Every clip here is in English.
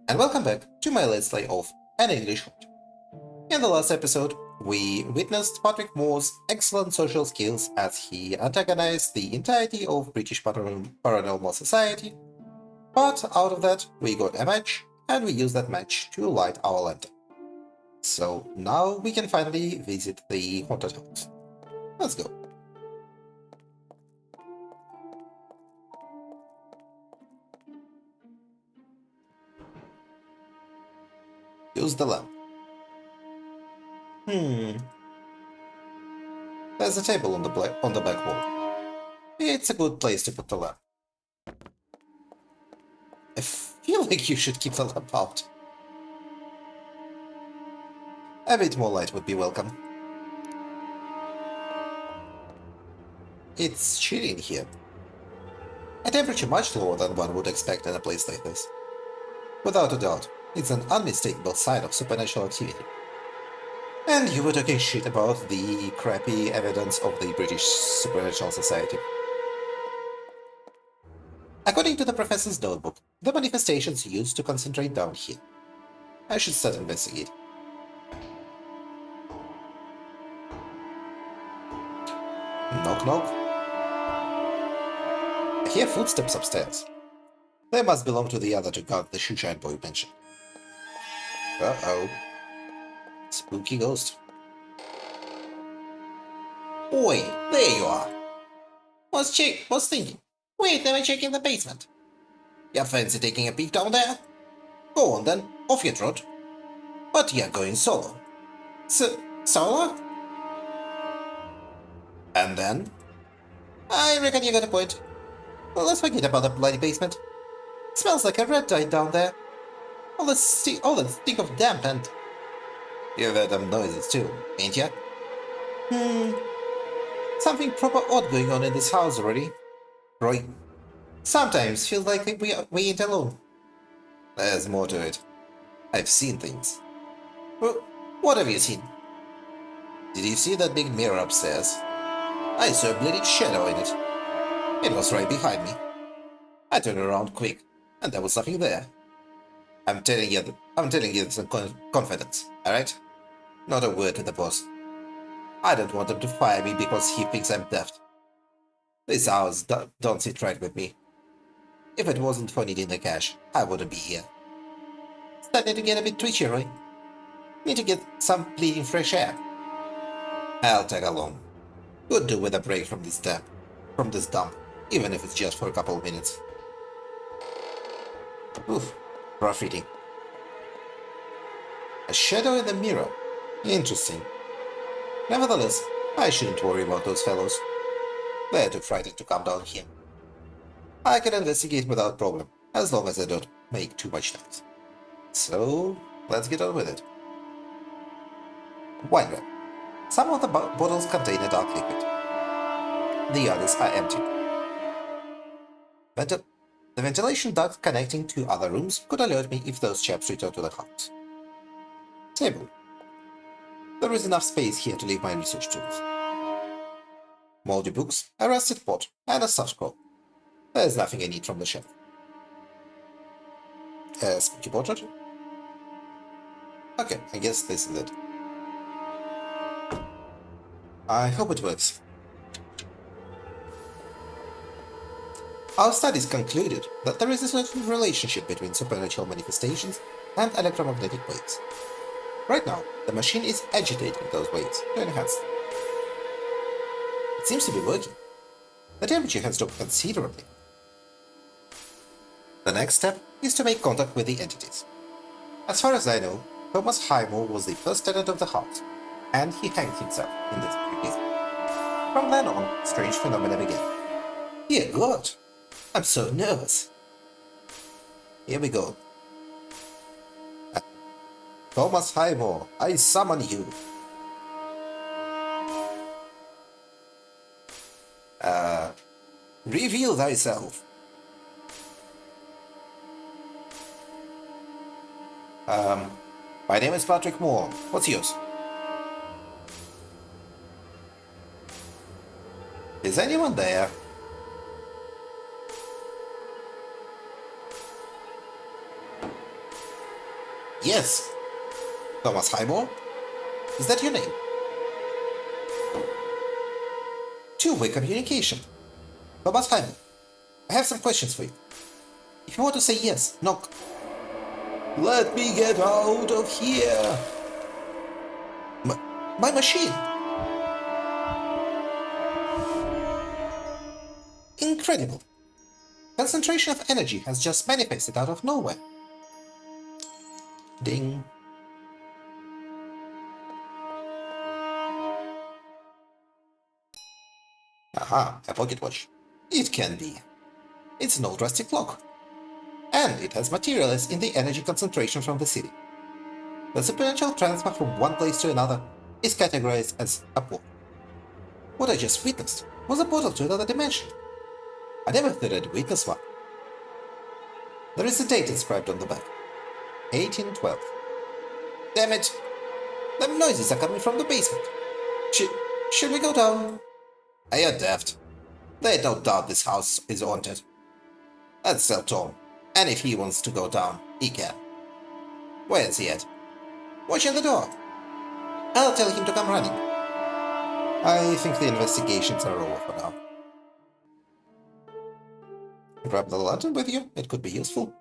and welcome back to my Let's Play of An English Hot. In the last episode, we witnessed Patrick Moore's excellent social skills as he antagonized the entirety of British Paranormal Society, but out of that we got a match, and we used that match to light our lantern. So now we can finally visit the haunted house. Let's go. Use the lamp. There's a table on the back wall. It's a good place to put the lamp. I feel like you should keep the lamp out. A bit more light would be welcome. It's chilly in here. A temperature much lower than one would expect in a place like this. Without a doubt, it's an unmistakable sign of supernatural activity. And you were talking shit about the crappy evidence of the British Supernatural Society. According to the professor's notebook, the manifestations used to concentrate down here. I should start investigating. Knock knock. I hear footsteps upstairs. They must belong to the other two guards the shoeshine boy mentioned. Uh-oh. Spooky ghost. Oi, there you are. Was thinking. Wait, let me check in the basement. You fancy taking a peek down there? Go on then, off your trot. But you're going solo. Solo? And then? I reckon you got a point. Well, let's forget about the bloody basement. Smells like a rat died down there. All that stink of damp and... You've heard them noises too, ain't ya? Something proper odd going on in this house already. Roy, sometimes feels like we ain't alone. There's more to it. I've seen things. Well, what have you seen? Did you see that big mirror upstairs? I saw a bleeding shadow in it. It was right behind me. I turned around quick, and there was nothing there. I'm telling you this in confidence, alright? Not a word to the boss. I don't want him to fire me because he thinks I'm daft. These hours don't sit right with me. If it wasn't for needing the cash, I wouldn't be here. Starting to get a bit twitchy, Roy. Need to get some bleeding fresh air. I'll tag along. Could do with a break from this dump, even if it's just for a couple of minutes. Oof, rough reading. A shadow in the mirror. Interesting. Nevertheless, I shouldn't worry about those fellows. They're too frightened to come down here. I can investigate without problem, as long as I don't make too much noise. So, let's get on with it. Wine rack. Some of the bottles contain a dark liquid. The others are empty. The ventilation duct connecting to other rooms could alert me if those chaps return to the house. Table. There is enough space here to leave my research tools. Moldy books, a rusted pot, and a stuffed scroll. There's nothing I need from the shelf. A spooky portrait? Okay, I guess this is it. I hope it works. Our studies concluded that there is a certain relationship between supernatural manifestations and electromagnetic waves. Right now, the machine is agitating those waves to enhance them. It seems to be working. The temperature has dropped considerably. The next step is to make contact with the entities. As far as I know, Thomas Highmore was the first tenant of the house, and he hanged himself in this basement. From then on, strange phenomena began. Dear God, I'm so nervous. Here we go. Thomas Highmore, I summon you. Reveal thyself. My name is Patrick Moore. What's yours? Is anyone there? Yes. Thomas Highmore? Is that your name? Two-way communication. Thomas Highmore, I have some questions for you. If you want to say yes, knock. Let me get out of here! My machine! Incredible! Concentration of energy has just manifested out of nowhere. Ding. Aha, a pocket watch. It can be. It's an old rusty clock. And it has materialized in the energy concentration from the city. The supernatural transfer from one place to another is categorized as a portal. What I just witnessed was a portal to another dimension. I never thought I'd witness one. There is a date inscribed on the back. 1812. Damn it! The noises are coming from the basement. Should we go down? Are you daft? There's no doubt this house is haunted. Let's tell Tom, and if he wants to go down, he can. Where's he at? Watching the door. I'll tell him to come running. I think the investigations are over for now. Grab the lantern with you, it could be useful.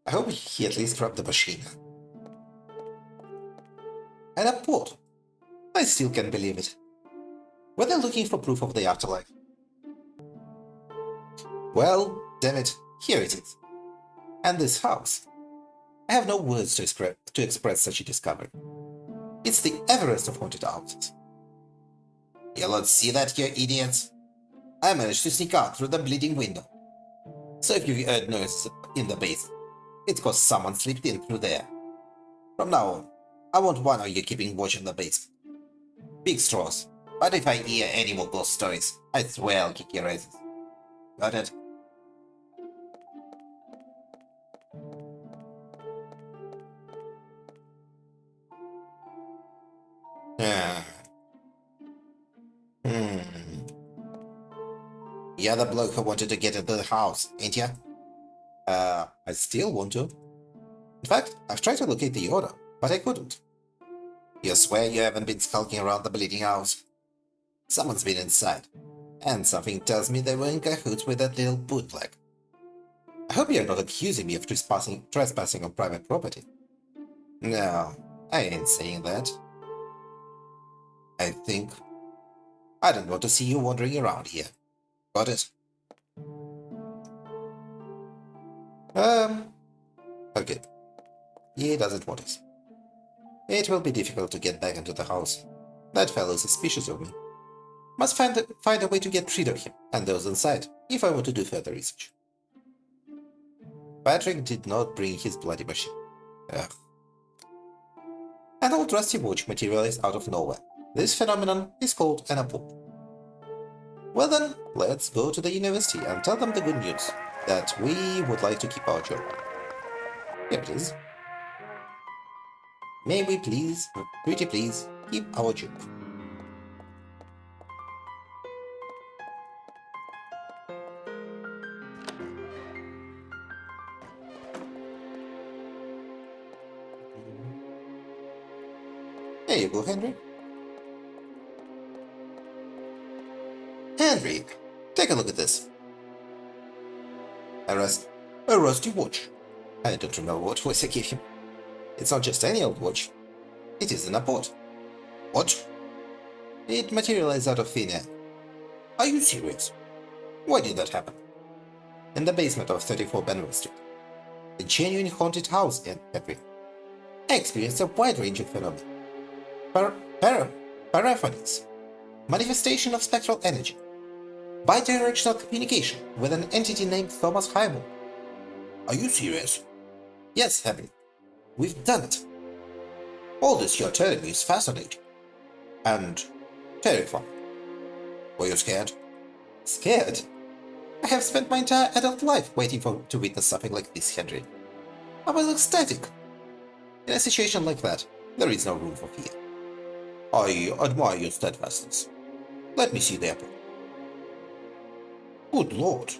I hope he at least grabbed the machine. And a port. I still can't believe it. Were they looking for proof of the afterlife? Well, damn it, here it is. And this house. I have no words to express such a discovery. It's the Everest of haunted houses. You don't see that, you idiots? I managed to sneak out through the bleeding window. So if you heard noises in the basement, it's because someone slipped in through there. From now on, I want one of you keeping watch in the basement. Big straws, but if I hear any more ghost stories, I swear I'll kick your asses. Got it? Yeah. You're the bloke who wanted to get into the house, ain't ya? I still want to. In fact, I've tried to locate the order, but I couldn't. You swear you haven't been skulking around the bleeding house? Someone's been inside, and something tells me they were in cahoots with that little bootleg. I hope you're not accusing me of trespassing on private property. No, I ain't saying that. I think I don't want to see you wandering around here. Got it? Okay. He doesn't want us. It will be difficult to get back into the house. That fellow's suspicious of me. Must find a way to get rid of him and those inside, if I want to do further research. Patrick did not bring his bloody machine. Ugh. An old rusty watch materialized out of nowhere. This phenomenon is called an apport. Well then, let's go to the university and tell them the good news, that we would like to keep our job. Here it is. May we please, pretty please, keep our job. There you go, Henry. Henry, take a look at this. A rusty watch. I don't remember what voice I gave him. It's not just any old watch. It is an apport. What? It materialized out of thin air. Are you serious? Why did that happen? In the basement of 34 Benwell Street. A genuine haunted house, Henry. I experienced a wide range of phenomena. Paraphonics. Manifestation of spectral energy. Bidirectional communication with an entity named Thomas Highmore. Are you serious? Yes, Henry. We've done it. All this you're telling me is fascinating. And terrifying. Were you scared? Scared? I have spent my entire adult life waiting to witness something like this, Henry. I was ecstatic. In a situation like that, there is no room for fear. I admire your steadfastness. Let me see the apport. Good Lord.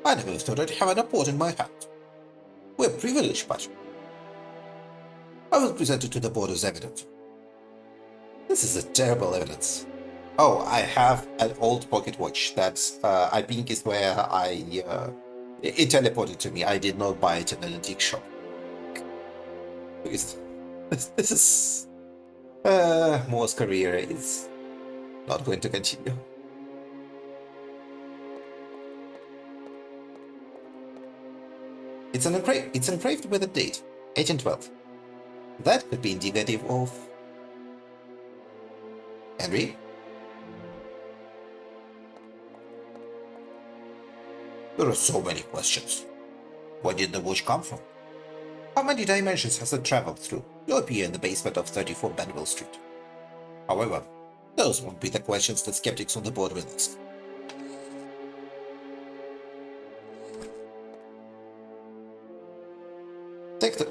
I never thought I'd have an apport in my hand. We're privileged, but I will present it to the board as evidence. This is a terrible evidence. Oh, I have an old pocket watch that's, I think is where it teleported to me. I did not buy it in an antique shop. Because this is, Moore's career is not going to continue. It's engraved with a date, 1812. That could be indicative of Henry. There are so many questions. Where did the watch come from? How many dimensions has it traveled through to appear in the basement of 34 Benville Street? However, those won't be the questions that skeptics on the board will ask.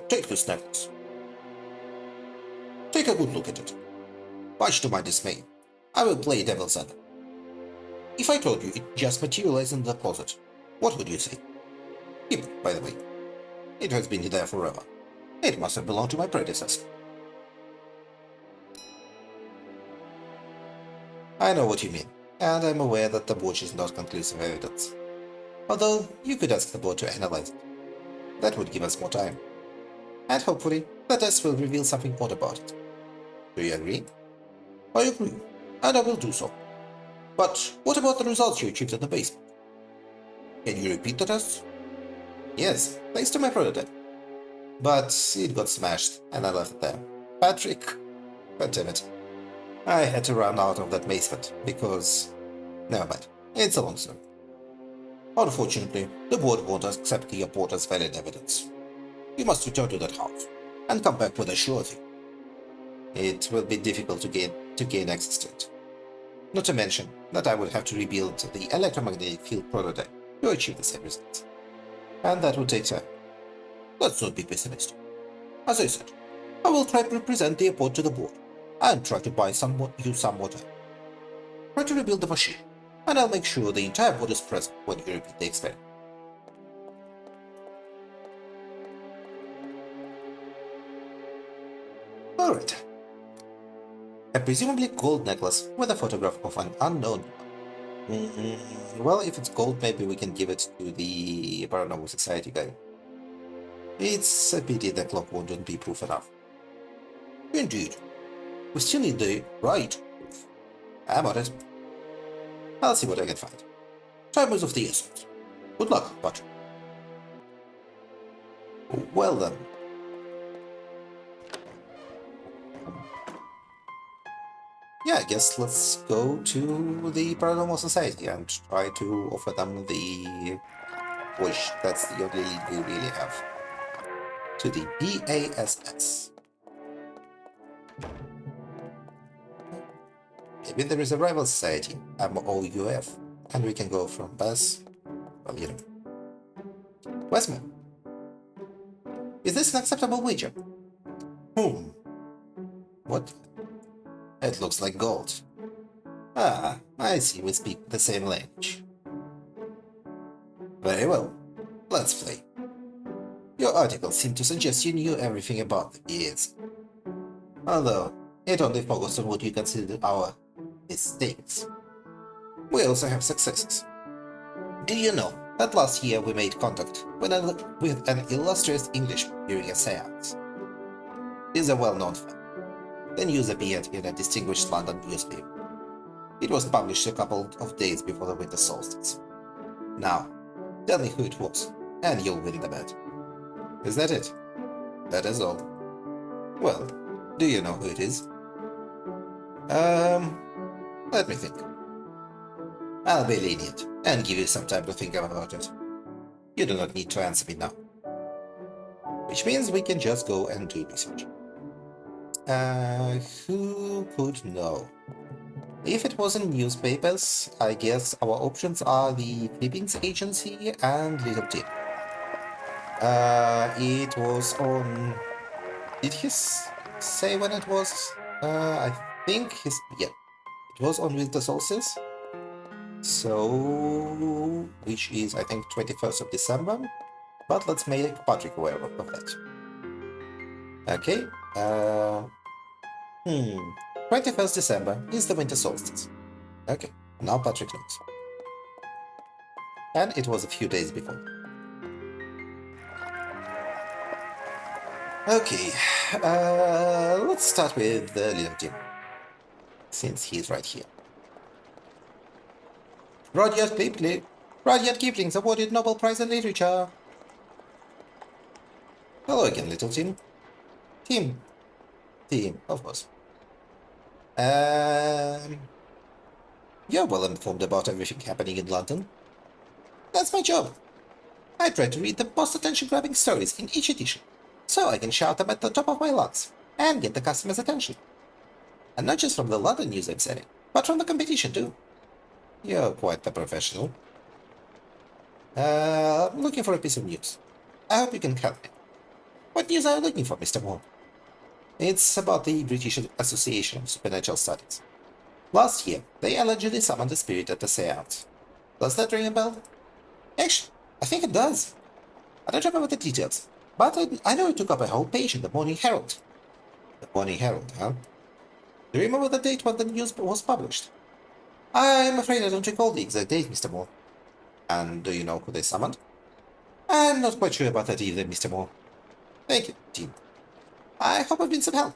Take this necklace. Take a good look at it. Much to my dismay, I will play devil's advocate. If I told you it just materialized in the closet, what would you say? Keep it, by the way. It has been there forever. It must have belonged to my predecessor. I know what you mean, and I'm aware that the watch is not conclusive evidence. Although, you could ask the board to analyze it. That would give us more time. And hopefully, the test will reveal something odd about it. Do you agree? I agree, and I will do so. But what about the results you achieved in the basement? Can you repeat the tests? Yes, thanks to my prototype. But it got smashed, and I left it there. Patrick, God damn it. I had to run out of that basement, because... Never mind, it's a long story. Unfortunately, the board won't accept the report as valid evidence. You must return to that house, and come back with a sure thing. It will be difficult to gain access to it. Not to mention that I would have to rebuild the electromagnetic field prototype to achieve the same results. And that would take time. Let's not be pessimistic. As I said, I will try to present the report to the board, and try to buy you some more time. Try to rebuild the machine, and I'll make sure the entire board is present when you repeat the experiment. Alright. A presumably gold necklace with a photograph of an unknown one. Well, if it's gold, maybe we can give it to the Paranormal Society guy. It's a pity the clock wouldn't be proof enough. Indeed. We still need the right proof. I'm on it. I'll see what I can find. Time is of the essence. Good luck, Patrick. Well then. Yeah, I guess let's go to the Paranormal Society and try to offer them the wish. That's the only lead we really have. To the BASS. Maybe there is a rival society, MOUF, and we can go from BAS, well, you know. Westman. Is this an acceptable wager? What? It looks like gold. Ah, I see we speak the same language. Very well. Let's play. Your article seemed to suggest you knew everything about the BAs. Although, it only focused on what you consider our mistakes. We also have successes. Did you know that last year we made contact with an illustrious Englishman during a seance? He's a well-known fan. The news appeared in a distinguished London newspaper. It was published a couple of days before the winter solstice. Now, tell me who it was, and you'll win the bet. Is that it? That is all. Well, do you know who it is? Let me think. I'll be lenient, and give you some time to think about it. You do not need to answer me now. Which means we can just go and do research. Who could know? If it was in newspapers, I guess our options are the Clippings Agency and Little Tim. It was on... Did he say when it was? I think yeah. It was on Winter Solstice. So... which is, I think, 21st of December. But let's make Patrick aware of that. Okay. Uh, 21st December is the winter solstice. Okay, now Patrick knows. And it was a few days before. Okay, let's start with the little Tim, since he's right here. Rudyard Kipling's awarded Nobel Prize in Literature. Hello again, little Tim. Tim, of course. You're well informed about everything happening in London. That's my job. I try to read the most attention-grabbing stories in each edition, so I can shout them at the top of my lungs and get the customer's attention. And not just from the London news I'm selling, but from the competition too. You're quite the professional. I'm looking for a piece of news. I hope you can help me. What news are you looking for, Mr. Moore? It's about the British Association of Supernatural Studies. Last year, they allegedly summoned a spirit at a seance. Does that ring a bell? Actually, I think it does. I don't remember the details, but I know it took up a whole page in the Morning Herald. The Morning Herald, huh? Do you remember the date when the news was published? I'm afraid I don't recall the exact date, Mr. Moore. And do you know who they summoned? I'm not quite sure about that either, Mr. Moore. Thank you, Tim. I hope I've been some help.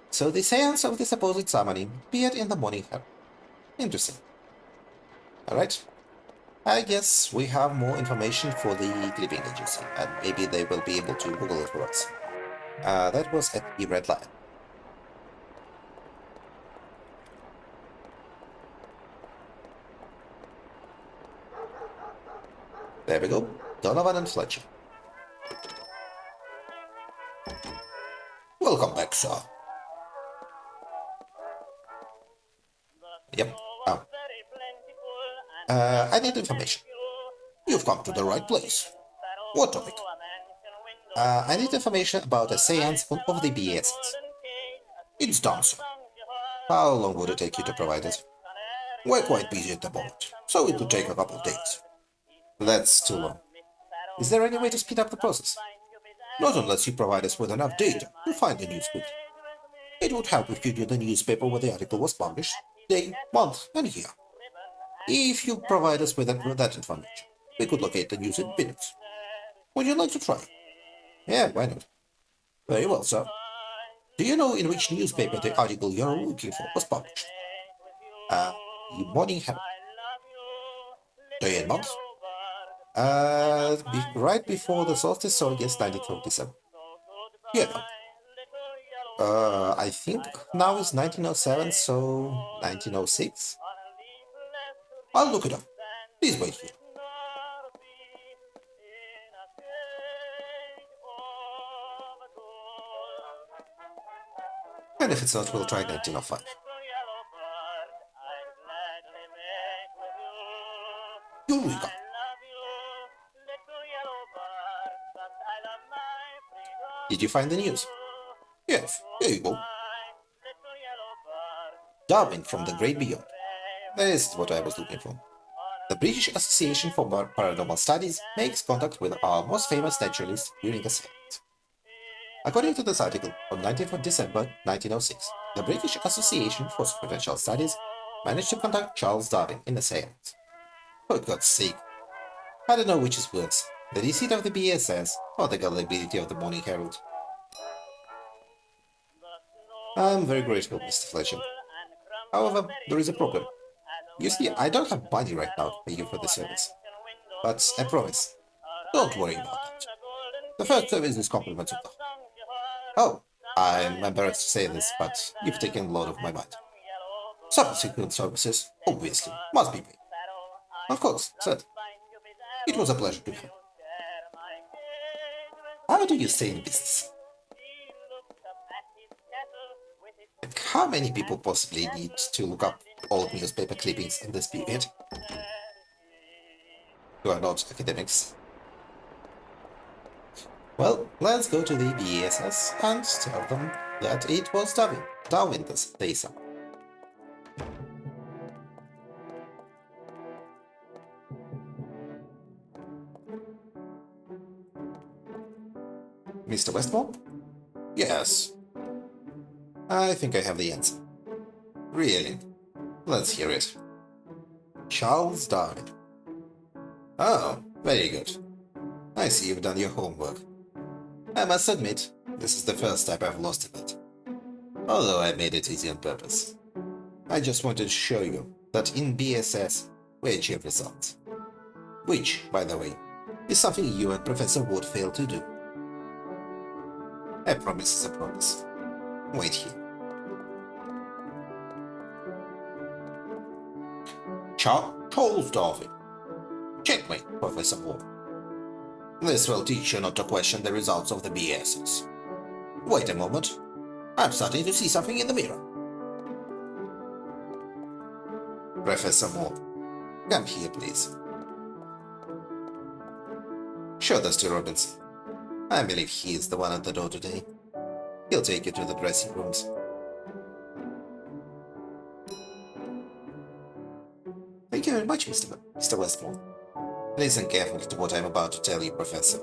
So the seance of the supposed summoning appeared in the Morning Herald. Interesting. Alright. I guess we have more information for the clipping agency, and maybe they will be able to Google it for us. That was at the red line. There we go. Donovan and Fletcher. Welcome back, sir. Yep. Oh. I need information. You've come to the right place. What topic? I need information about a seance of the BSs. It's done, sir. How long would it take you to provide it? We're quite busy at the moment, so it could take a couple of days. That's too long. Is there any way to speed up the process? Not unless you provide us with enough data to find the news bit. It would help if you knew the newspaper where the article was published, day, month, and year. If you provide us with that information, we could locate the news in minutes. Would you like to try? Yeah, why not? Very well, sir. Do you know in which newspaper the article you're looking for was published? The Morning Herald. Day and month? Right before the solstice, so I guess 1937. Yeah. I think now is 1907, so 1906? I'll look it up. Please wait here. And if it's not, we'll try 1905. Eureka! Did you find the news? Yes, here you go. Darwin from the Great Beyond. This is what I was looking for. The British Association for Paranormal Studies makes contact with our most famous naturalists during a seance. According to this article, on 19th of December 1906, the British Association for Supernatural Studies managed to contact Charles Darwin in a seance. For God's sake, I don't know which is worse, the deceit of the BSS or the gullibility of the Morning Herald. I'm very grateful, Mr. Fletcher. However, there is a problem. You see, I don't have money right now to pay you for the service. But I promise, don't worry about it. The first service is complimentary. Oh, I'm embarrassed to say this, but you've taken a lot of my mind. Subsequent services, obviously, must be paid. Of course, said. It was a pleasure to have. How do you stay in business? And how many people possibly need to look up old newspaper clippings in this period? Who are not academics. Well, let's go to the BSS and tell them that it was Darwin this day summer. Mr. Westmore? Yes. I think I have the answer. Really? Let's hear it. Charles Darwin. Oh, very good. I see you've done your homework. I must admit, this is the first time I've lost a bet. Although I made it easy on purpose. I just wanted to show you that in BSS, we achieve results. Which, by the way, is something you and Professor Wood failed to do. A promise is a promise. Wait here. Charles Darwin. Checkmate, Professor Wood. This will teach you not to question the results of the BSS. Wait a moment. I'm starting to see something in the mirror. Professor Moore, come here, please. Show this to Robinson. I believe he is the one at the door today. He'll take you to the dressing rooms. Thank you very much, Mr. Westmore. Listen carefully to what I'm about to tell you, Professor.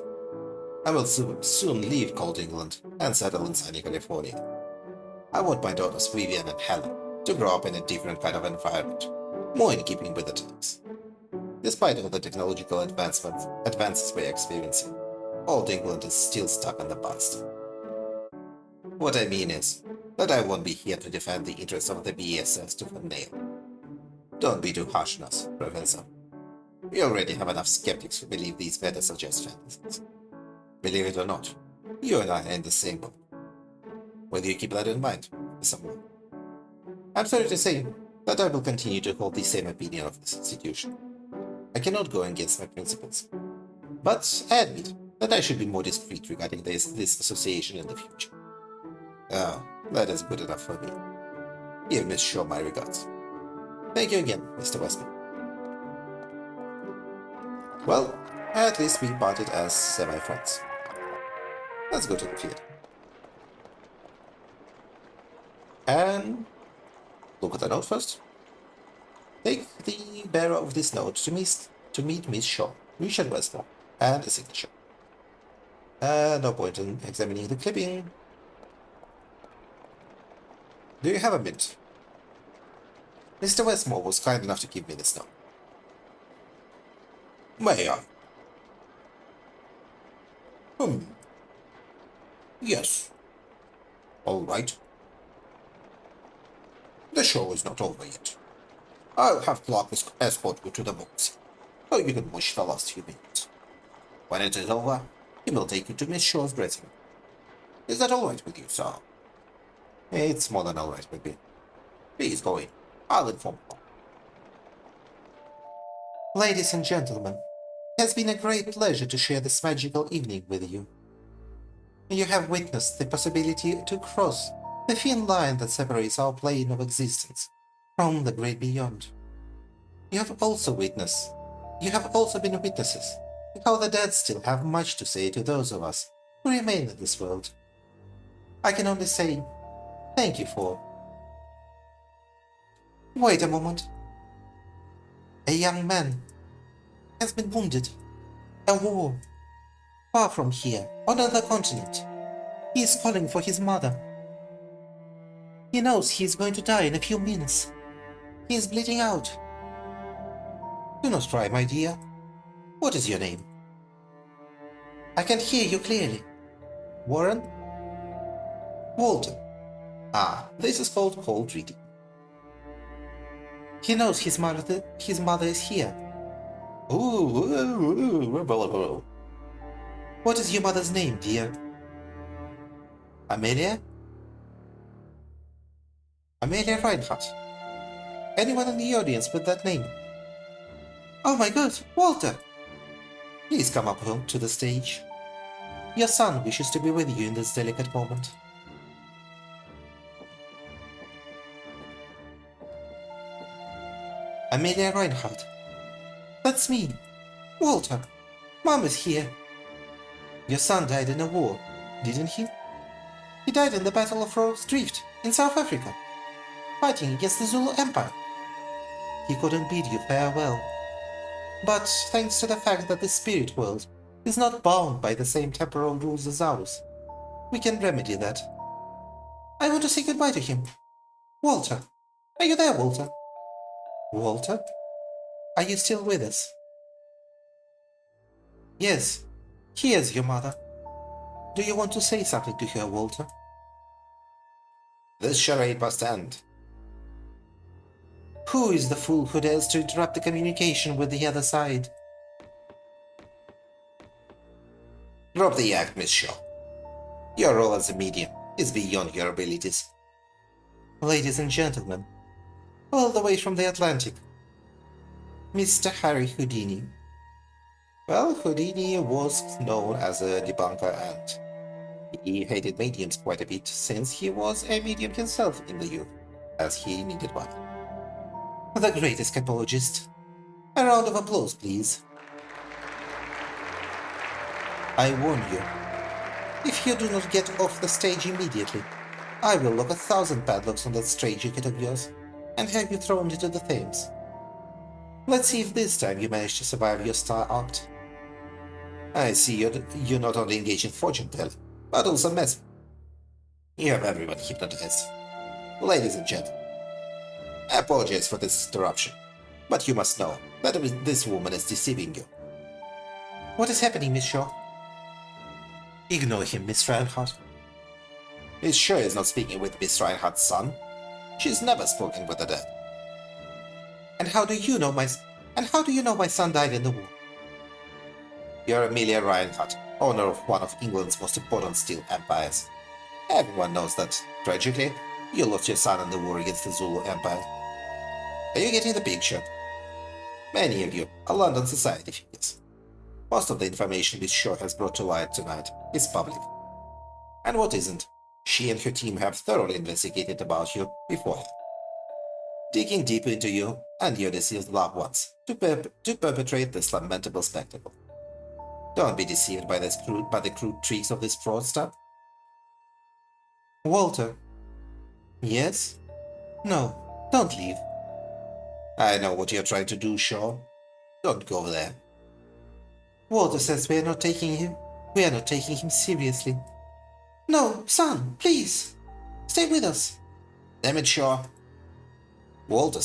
I will soon leave cold England and settle in sunny California. I want my daughters Vivian and Helen to grow up in a different kind of environment, more in keeping with the times. Despite all the technological advances we're experiencing, old England is still stuck in the past. What I mean is that I won't be here to defend the interests of the BSS tooth and nail. Don't be too harsh on us, Professor. We already have enough skeptics who believe these better suggest fantasies. Believe it or not, you and I are in the same boat. Whether you keep that in mind, someone. I'm sorry to say that I will continue to hold the same opinion of this institution. I cannot go against my principles. But I admit that I should be more discreet regarding this association in the future. Oh, that is good enough for me. Give Miss Shaw my regards. Thank you again, Mr. Westman. Well, at least we parted as semi-friends. Let's go to the theater. And look at the note first. Take the bearer of this note to meet Miss Shaw, Richard Westmore, and a signature. No point in examining the clipping. Do you have a minute? Mr. Westmore was kind enough to give me this note. May I? Yes. All right. The show is not over yet. I'll have Clark escort you to the books, so you can watch the last few minutes. When it is over, he will take you to Miss Shaw's dressing room. Is that all right with you, sir? It's more than all right with me. Please go in. I'll inform you. Ladies and gentlemen, it has been a great pleasure to share this magical evening with you. You have witnessed the possibility to cross the thin line that separates our plane of existence from the great beyond. You have also been witnesses to how the dead still have much to say to those of us who remain in this world. I can only say thank you for. Wait a moment. A young man has been wounded. A war. Far from here, on another continent. He is calling for his mother. He knows he is going to die in a few minutes. He is bleeding out. Do not cry, my dear. What is your name? I can hear you clearly. Warren? Walter. Ah, this is called cold reading. He knows his mother is here. Ooh. What is your mother's name, dear? Amelia? Amelia Reinhardt. Anyone in the audience with that name? Oh my God, Walter! Please come up to the stage. Your son wishes to be with you in this delicate moment. Amelia Reinhardt. That's me. Walter. Mom is here. Your son died in a war, didn't he? He died in the Battle of Rose Drift in South Africa, fighting against the Zulu Empire. He couldn't bid you farewell. But thanks to the fact that the spirit world is not bound by the same temporal rules as ours, We can remedy that. I want to say goodbye to him. Walter! Are you there, Walter? Walter? Are you still with us? Yes. Here's your mother. Do you want to say something to her, Walter? This charade must end. Who is the fool who dares to interrupt the communication with the other side? Drop the act, Miss Shaw. Your role as a medium is beyond your abilities. Ladies and gentlemen, all the way from the Atlantic, Mr. Harry Houdini. Well, Houdini was known as a debunker and he hated mediums quite a bit since he was a medium himself in the youth, as he needed one. The great escapologist. A round of applause, please. I warn you, if you do not get off the stage immediately, I will lock 1,000 padlocks on that stray jacket of yours and have you thrown into the Thames. Let's see if this time you manage to survive your star act. I see you not only engage in fortune-telling, but also mesmer. You have everyone hypnotized. Ladies and gentlemen, I apologize for this interruption, but you must know that this woman is deceiving you. What is happening, Miss Shaw? Ignore him, Miss Reinhardt. Miss Shaw is not speaking with Miss Reinhardt's son. She's never spoken with the dead. And how do you know my son died in the war? You're Amelia Reinhardt, owner of one of England's most important steel empires. Everyone knows that, tragically, you lost your son in the war against the Zulu Empire. Are you getting the picture? Many of you are London society figures. Most of the information Miss Shaw has brought to light tonight is public. And what isn't, she and her team have thoroughly investigated about you beforehand, digging deep into you and your deceased loved ones to perpetrate this lamentable spectacle. Don't be deceived by the crude tricks of this fraudster. Walter. Yes? No, don't leave. I know what you're trying to do, Shaw. Don't go there. Walter says we are not taking him seriously. No, son, please. Stay with us. Damn it, Shaw. Walter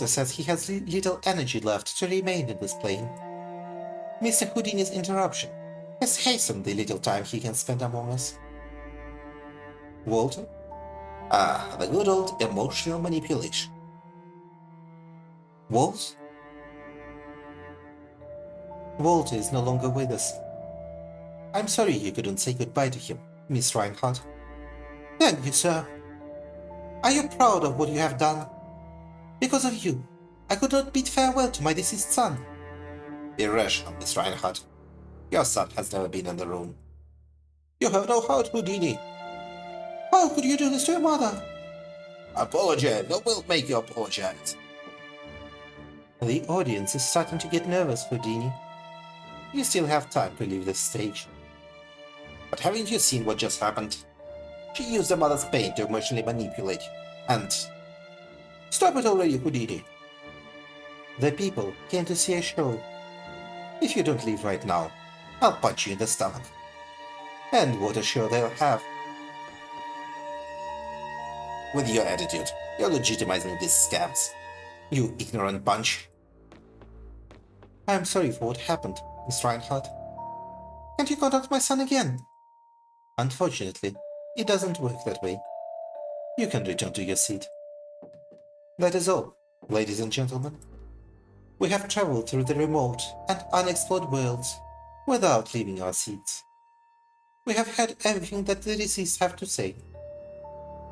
says he has little energy left to remain in this plane. Mr. Houdini's interruption has hastened the little time he can spend among us. Walter? Ah, the good old emotional manipulation. Walt? Walter is no longer with us. I'm sorry you couldn't say goodbye to him, Miss Reinhardt. Thank you, sir. Are you proud of what you have done? Because of you, I could not bid farewell to my deceased son. Be rational, Miss Reinhardt. Your son has never been in the room. You have no heart, Houdini. How could you do this to your mother? Apologize. I will make you apologize. The audience is starting to get nervous, Houdini. You still have time to leave this stage. But haven't you seen what just happened? She used her mother's pain to emotionally manipulate you, and... Stop it already, Houdini. The people came to see a show. If you don't leave right now, I'll punch you in the stomach. And what a show they'll have. With your attitude, you're legitimizing these scams. You ignorant bunch. I'm sorry for what happened, Miss Reinhardt. Can't you contact my son again? Unfortunately, it doesn't work that way. You can return to your seat. That is all, ladies and gentlemen. We have traveled through the remote and unexplored worlds without leaving our seats. We have heard everything that the deceased have to say.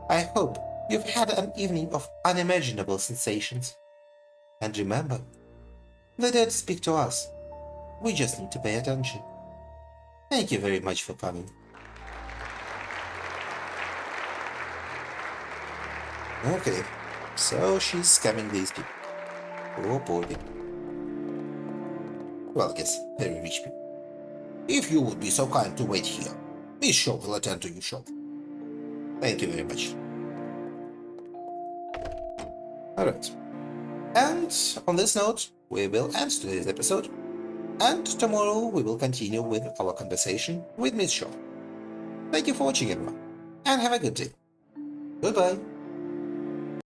I hope you've had an evening of unimaginable sensations. And remember, the dead speak to us. We just need to pay attention. Thank you very much for coming. Okay, so she's scamming these people. Oh boy. Well, I guess very rich people. If you would be so kind to wait here, Miss Shaw will attend to you shortly. Thank you very much. Alright. And on this note, we will end today's episode. And tomorrow we will continue with our conversation with Miss Shaw. Thank you for watching everyone, and have a good day. Goodbye.